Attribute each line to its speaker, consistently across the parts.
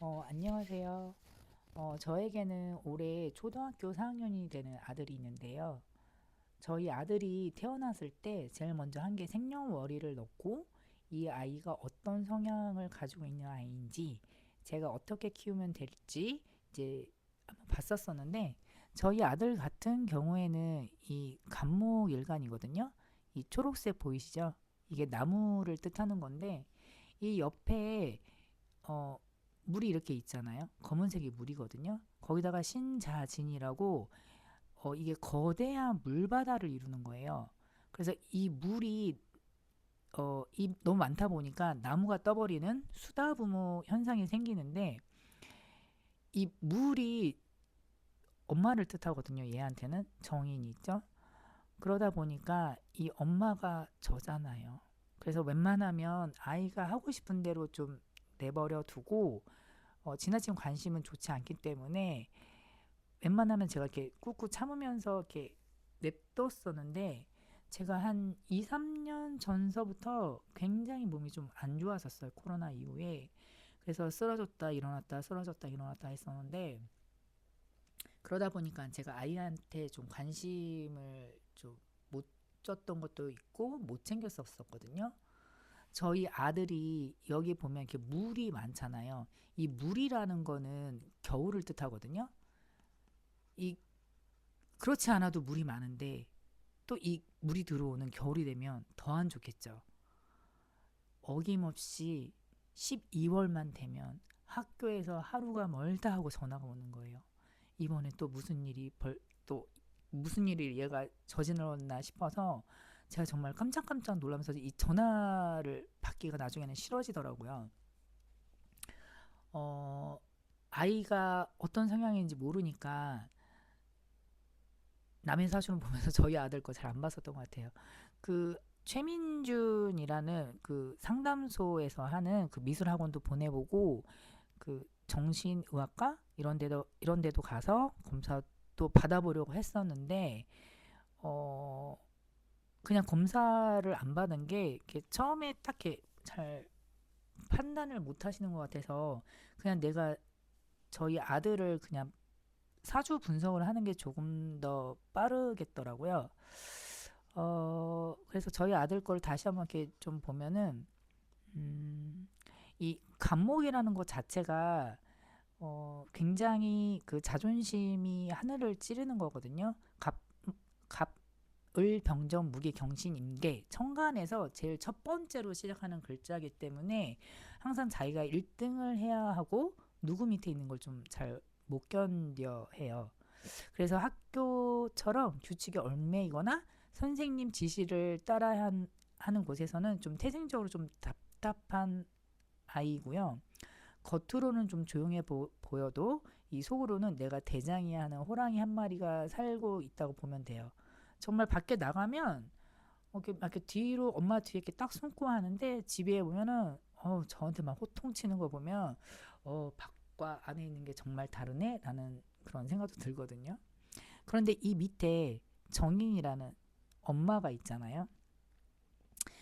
Speaker 1: 안녕하세요. 저에게는 올해 초등학교 4학년이 되는 아들이 있는데요. 저희 아들이 태어났을 때 제일 먼저 한 게 생년월일을 넣고 이 아이가 어떤 성향을 가지고 있는 아이인지 제가 어떻게 키우면 될지 이제 한번 봤었었는데 저희 아들 같은 경우에는 이 간목일간이거든요. 이 초록색 보이시죠? 이게 나무를 뜻하는 건데 이 옆에 어, 물이 이렇게 있잖아요. 검은색이 물이거든요. 거기다가 신자진이라고 이게 거대한 물바다를 이루는 거예요. 그래서 이 물이 너무 많다 보니까 나무가 떠버리는 수다부모 현상이 생기는데 이 물이 엄마를 뜻하거든요. 얘한테는 정인이 있죠. 그러다 보니까 이 엄마가 저잖아요. 그래서 웬만하면 아이가 하고 싶은 대로 좀 내버려 두고 지나친 관심은 좋지 않기 때문에 웬만하면 제가 이렇게 꾹꾹 참으면서 이렇게 냅뒀었는데 제가 한 2, 3년 전서부터 굉장히 몸이 좀 안 좋았었어요. 코로나 이후에. 그래서 쓰러졌다 일어났다 쓰러졌다 일어났다 했었는데 그러다 보니까 제가 아이한테 좀 관심을 좀 못 줬던 것도 있고 못 챙겼었거든요. 저희 아들이 여기 보면 이렇게 물이 많잖아요. 이 물이라는 거는 겨울을 뜻하거든요. 이 그렇지 않아도 물이 많은데 또 이 물이 들어오는 겨울이 되면 더 안 좋겠죠. 어김없이 12월만 되면 학교에서 하루가 멀다 하고 전화가 오는 거예요. 이번에 또 또 무슨 일이 얘가 저질렀나 싶어서 제가 정말 깜짝깜짝 놀라면서 이 전화를 받기가 나중에는 싫어지더라고요. 어, 아이가 어떤 성향인지 모르니까 남의 사주를 보면서 저희 아들 거 잘 안 봤었던 것 같아요. 그 최민준이라는 그 상담소에서 하는 그 미술 학원도 보내보고 그 정신의학과 이런 데도 가서 검사도 받아보려고 했었는데 어 그냥 검사를 안 받은 게 이렇게 처음에 딱 이렇게 잘 판단을 못 하시는 것 같아서 그냥 내가 저희 아들을 그냥 사주 분석을 하는 게 조금 더 빠르겠더라고요. 그래서 저희 아들 걸 다시 한번 이렇게 좀 보면은, 이 간목이라는 것 자체가, 굉장히 그 자존심이 하늘을 찌르는 거거든요. 갑을 병정 무기 경신 임계 천간에서 제일 첫 번째로 시작하는 글자이기 때문에 항상 자기가 1등을 해야 하고 누구 밑에 있는 걸 좀 잘 못 견뎌 해요. 그래서 학교처럼 규칙에 얽매이거나 선생님 지시를 하는 곳에서는 좀 태생적으로 좀 답답한 아이고요. 겉으로는 좀 조용해 보여도 이 속으로는 내가 대장이야 하는 호랑이 한 마리가 살고 있다고 보면 돼요. 정말 밖에 나가면 이렇게 뒤로 엄마 뒤에 이렇게 딱 숨고 하는데 집에 오면은 저한테 막 호통치는 거 보면 밖과 안에 있는 게 정말 다르네 라는 그런 생각도 들거든요. 그런데 이 밑에 정인이라는 엄마가 있잖아요.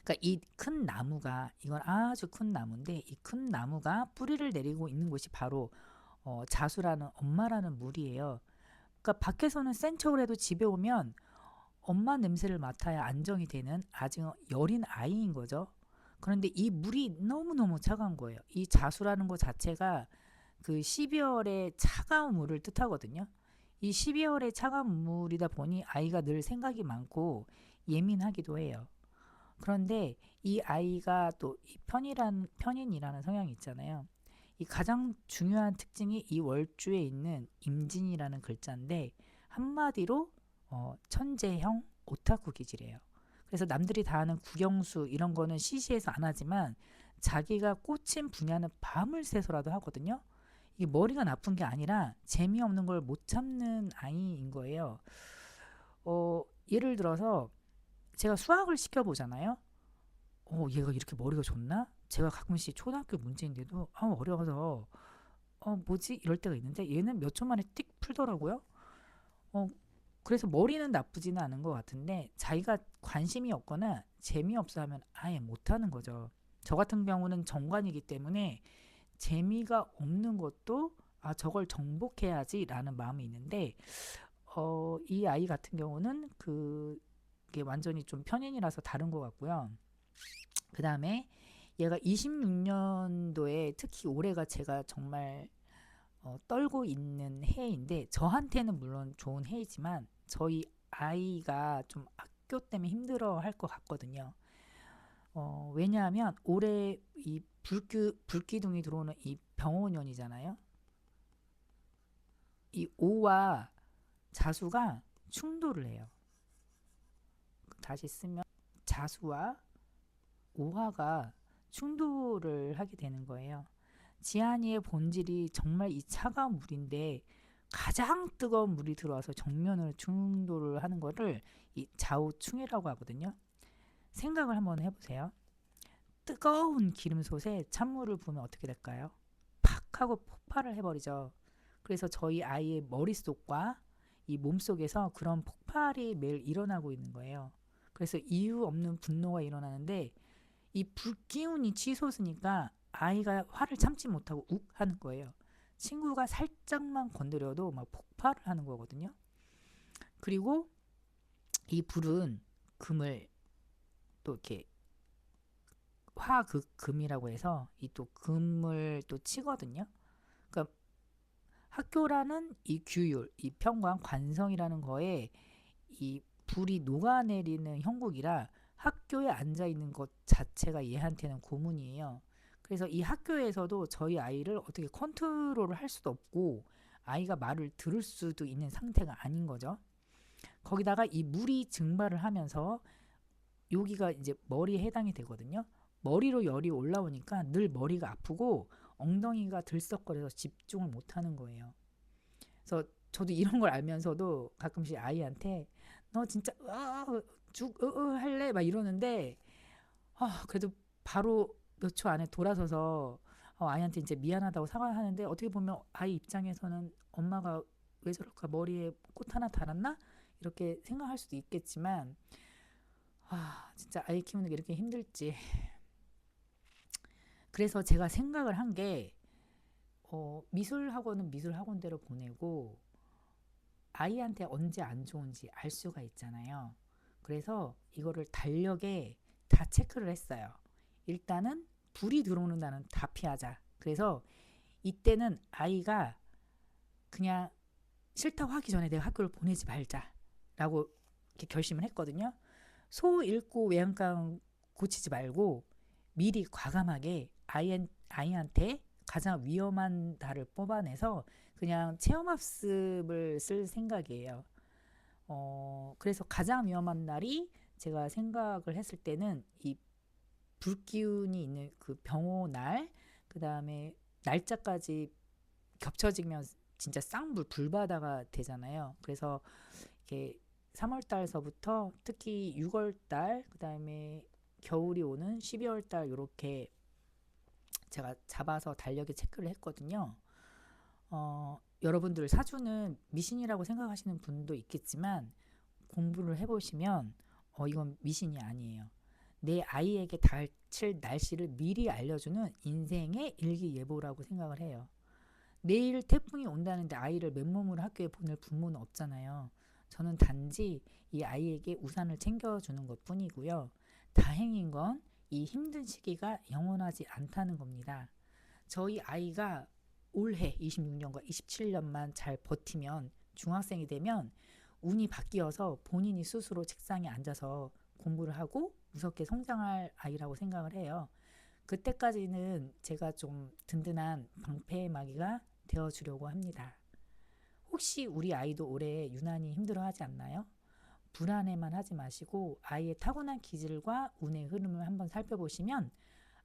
Speaker 1: 그러니까 이 큰 나무가 이건 아주 큰 나무인데 이 큰 나무가 뿌리를 내리고 있는 곳이 바로 자수라는 엄마라는 물이에요. 그러니까 밖에서는 센 척을 해도 집에 오면 엄마 냄새를 맡아야 안정이 되는 아직 여린 아이인 거죠. 그런데 이 물이 너무너무 차가운 거예요. 이 자수라는 것 자체가 그 12월의 차가운 물을 뜻하거든요. 이 12월의 차가운 물이다 보니 아이가 늘 생각이 많고 예민하기도 해요. 그런데 이 아이가 또 이 편인이라는 성향이 있잖아요. 이 가장 중요한 특징이 이 월주에 있는 임진이라는 글자인데 한마디로 천재형 오타쿠 기질이에요. 그래서 남들이 다 아는 국영수 이런 거는 시시해서 안 하지만 자기가 꽂힌 분야는 밤을 새서라도 하거든요. 이게 머리가 나쁜 게 아니라 재미없는 걸 못 참는 아이인 거예요. 예를 들어서 제가 수학을 시켜보잖아요. 얘가 이렇게 머리가 좋나? 제가 가끔씩 초등학교 문제인데도 어려워서 뭐지? 이럴 때가 있는데 얘는 몇 초 만에 띡 풀더라고요. 어, 그래서 머리는 나쁘지는 않은 것 같은데 자기가 관심이 없거나 재미없어 하면 아예 못하는 거죠. 저 같은 경우는 정관이기 때문에 재미가 없는 것도 저걸 정복해야지라는 마음이 있는데 이 아이 같은 경우는 그게 완전히 좀 편인이라서 다른 것 같고요. 그 다음에 얘가 26년도에 특히 올해가 제가 정말 떨고 있는 해인데 저한테는 물론 좋은 해이지만 저희 아이가 좀 학교 때문에 힘들어 할 것 같거든요. 왜냐하면 올해 이 불기둥이 들어오는 이 병원년이잖아요. 이 오와 자수가 충돌을 해요. 다시 쓰면 자수와 오화가 충돌을 하게 되는 거예요. 지한이의 본질이 정말 이 차가운 물인데 가장 뜨거운 물이 들어와서 정면으로 충돌을 하는 거를 이 좌우충이라고 하거든요. 생각을 한번 해보세요. 뜨거운 기름솥에 찬물을 부으면 어떻게 될까요? 팍 하고 폭발을 해버리죠. 그래서 저희 아이의 머릿속과 이 몸속에서 그런 폭발이 매일 일어나고 있는 거예요. 그래서 이유 없는 분노가 일어나는데 이 불기운이 치솟으니까 아이가 화를 참지 못하고 욱 하는 거예요. 친구가 살짝만 건드려도 막 폭발을 하는 거거든요. 그리고 이 불은 금을 또 이렇게 화극금이라고 해서 이 또 금을 또 치거든요. 그러니까 학교라는 이 규율, 이 평강, 관성이라는 거에 이 불이 녹아내리는 형국이라 학교에 앉아 있는 것 자체가 얘한테는 고문이에요. 그래서 이 학교에서도 저희 아이를 어떻게 컨트롤을 할 수도 없고 아이가 말을 들을 수도 있는 상태가 아닌 거죠. 거기다가 이 물이 증발을 하면서 여기가 이제 머리에 해당이 되거든요. 머리로 열이 올라오니까 늘 머리가 아프고 엉덩이가 들썩거려서 집중을 못하는 거예요. 그래서 저도 이런 걸 알면서도 가끔씩 아이한테 너 진짜 할래? 막 이러는데 그래도 바로 몇 초 안에 돌아서서 아이한테 이제 미안하다고 사과하는데 어떻게 보면 아이 입장에서는 엄마가 왜 저럴까 머리에 꽃 하나 달았나? 이렇게 생각할 수도 있겠지만 진짜 아이 키우는 게 이렇게 힘들지. 그래서 제가 생각을 한 게 미술학원은 미술학원대로 보내고 아이한테 언제 안 좋은지 알 수가 있잖아요. 그래서 이거를 달력에 다 체크를 했어요. 일단은 불이 들어오는 날은 다 피하자. 그래서 이때는 아이가 그냥 싫다고 하기 전에 내가 학교를 보내지 말자라고 이렇게 결심을 했거든요. 소 읽고 외양간 고치지 말고 미리 과감하게 아이한테 가장 위험한 달을 뽑아내서 그냥 체험학습을 쓸 생각이에요. 그래서 가장 위험한 날이 제가 생각을 했을 때는 이 불기운이 있는 그 병호 날, 그 다음에 날짜까지 겹쳐지면 진짜 쌍불 불바다가 되잖아요. 그래서 이렇게 3월 달서부터 특히 6월 달, 그 다음에 겨울이 오는 12월 달 이렇게 제가 잡아서 달력에 체크를 했거든요. 여러분들 사주는 미신이라고 생각하시는 분도 있겠지만 공부를 해보시면 이건 미신이 아니에요. 내 아이에게 닥칠 날씨를 미리 알려주는 인생의 일기예보라고 생각을 해요. 내일 태풍이 온다는데 아이를 맨몸으로 학교에 보낼 부모는 없잖아요. 저는 단지 이 아이에게 우산을 챙겨주는 것 뿐이고요. 다행인 건 이 힘든 시기가 영원하지 않다는 겁니다. 저희 아이가 올해 26년과 27년만 잘 버티면 중학생이 되면 운이 바뀌어서 본인이 스스로 책상에 앉아서 공부를 하고 무섭게 성장할 아이라고 생각을 해요. 그때까지는 제가 좀 든든한 방패막이가 되어주려고 합니다. 혹시 우리 아이도 올해 유난히 힘들어하지 않나요? 불안해만 하지 마시고 아이의 타고난 기질과 운의 흐름을 한번 살펴보시면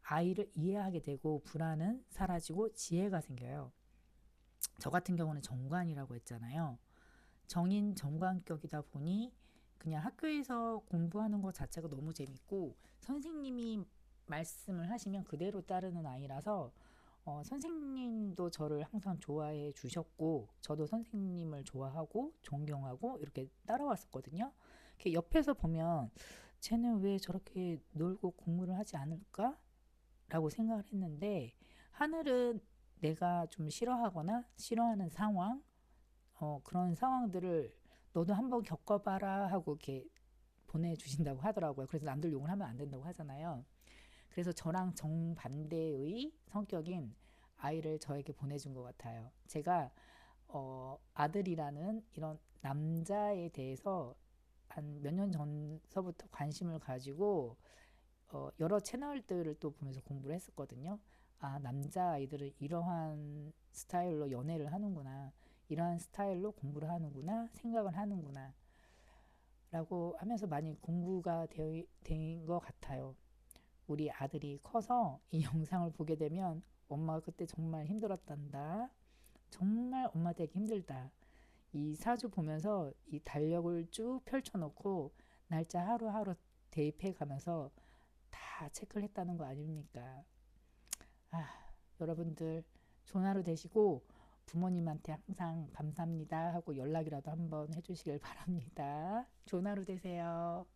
Speaker 1: 아이를 이해하게 되고 불안은 사라지고 지혜가 생겨요. 저 같은 경우는 정관이라고 했잖아요. 정인 정관격이다 보니 그냥 학교에서 공부하는 것 자체가 너무 재밌고 선생님이 말씀을 하시면 그대로 따르는 아이라서 선생님도 저를 항상 좋아해 주셨고 저도 선생님을 좋아하고 존경하고 이렇게 따라왔었거든요. 옆에서 보면 쟤는 왜 저렇게 놀고 공부를 하지 않을까? 라고 생각을 했는데 하늘은 내가 좀 싫어하거나 싫어하는 상황, 그런 상황들을 너도 한번 겪어봐라 하고 이렇게 보내주신다고 하더라고요. 그래서 남들 욕을 하면 안 된다고 하잖아요. 그래서 저랑 정반대의 성격인 아이를 저에게 보내준 것 같아요. 제가 아들이라는 이런 남자에 대해서 한 몇 년 전서부터 관심을 가지고 여러 채널들을 또 보면서 공부를 했었거든요. 아, 남자 아이들은 이러한 스타일로 연애를 하는구나. 이러한 스타일로 공부를 하는구나. 생각을 하는구나. 라고 하면서 많이 공부가 된 것 같아요. 우리 아들이 커서 이 영상을 보게 되면 엄마가 그때 정말 힘들었단다. 정말 엄마 되기 힘들다. 이 사주 보면서 이 달력을 쭉 펼쳐놓고 날짜 하루하루 대입해 가면서 다 체크를 했다는 거 아닙니까? 아, 여러분들 좋은 하루 되시고 부모님한테 항상 감사합니다 하고 연락이라도 한번 해주시길 바랍니다. 좋은 하루 되세요.